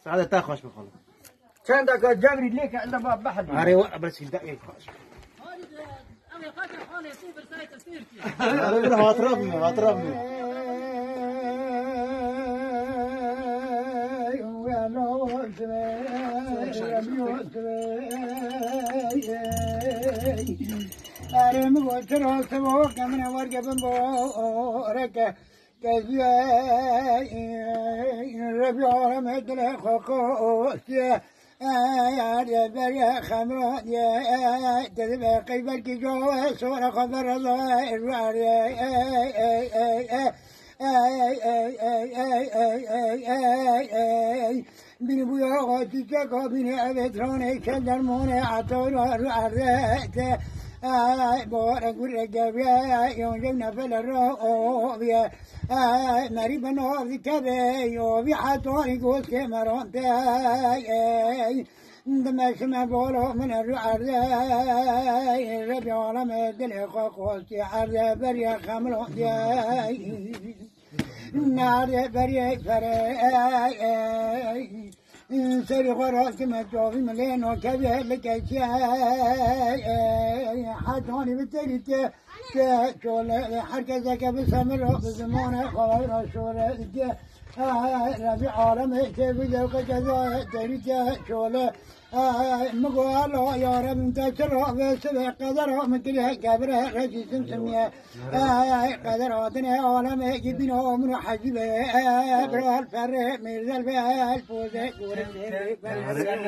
سعادة تاخش بخلا چند دقیقه جبری لیک الا ما بحد هاري وقت بس دقيقة خش أنا قاتل حالي سوبر سايت سيرتي أنا هاطربني أرم وترى سبوا كمن ورجبن بورك كذا ربيع رمضان خاكوس يا بريا خمرة يا تذبح قلبك جوا صورة خبر الله بين بويا غاتيك بين أبتروني كدرموني عطول وعرّت بارك الرجبيا يوم جبنا في الروبيا مري بنور ذكري يوبي حطوني قوس كمرون تاي دمش ما بولو من الرعد ربيع على مدل خوكوسي عرّ بريا خمرون تاي نار بريا فري سري غراك ما توفي ملين وكذا لك شيء حتوني بالتالي تقول حركتك بسمر بزمانه خير رسول ربيع عالم تبدو كذا تريك شوله مقال يا رب انت شرع بسبع قدر مثل كبره رجيس سميه قدراتنا عالم جبنا من حجبه برا الفرح من الفال فوز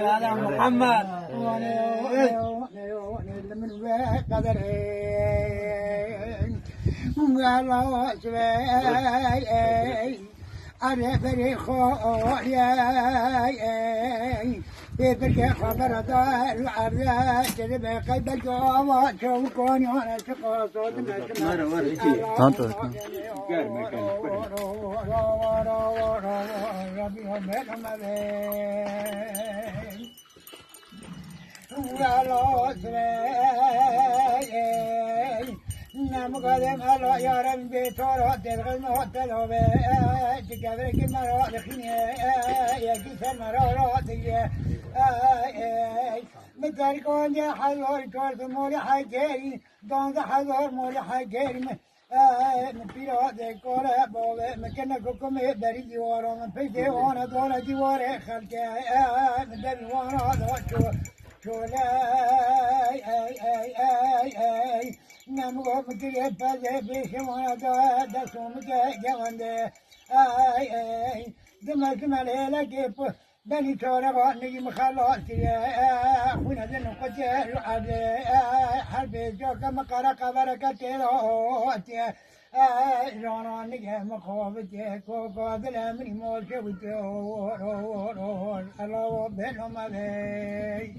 هذا محمد من قدر الله سبحانه أنا فريق يا بيبرك خبر دار وعرّا جذب قلبك وما شوكوني وأنا شقاصد نمقدم الله يا رب بيتورا تدخل مهتلو تكبرك مرا لخنيا يا كيسر مرا راتي متركون يا حلور كورت مولي حكيري دون حلور مولي حكيري من بيراد كورا بوله مكنا كوكم بري ديوارا من بيتي وانا دولا ديوارا خلقي من دل وانا دوشو شولاي نمو مكيه بازه بيشوانا دا دسوم جوانده دمك مليلا كيف بني تورا غاني مخلاتي خونا ذن قجر عد حربي جوكا مقرا قبرك تيروتي جانا نجح مخافتي كوكا ذلمني موشوتي الله بينهم علي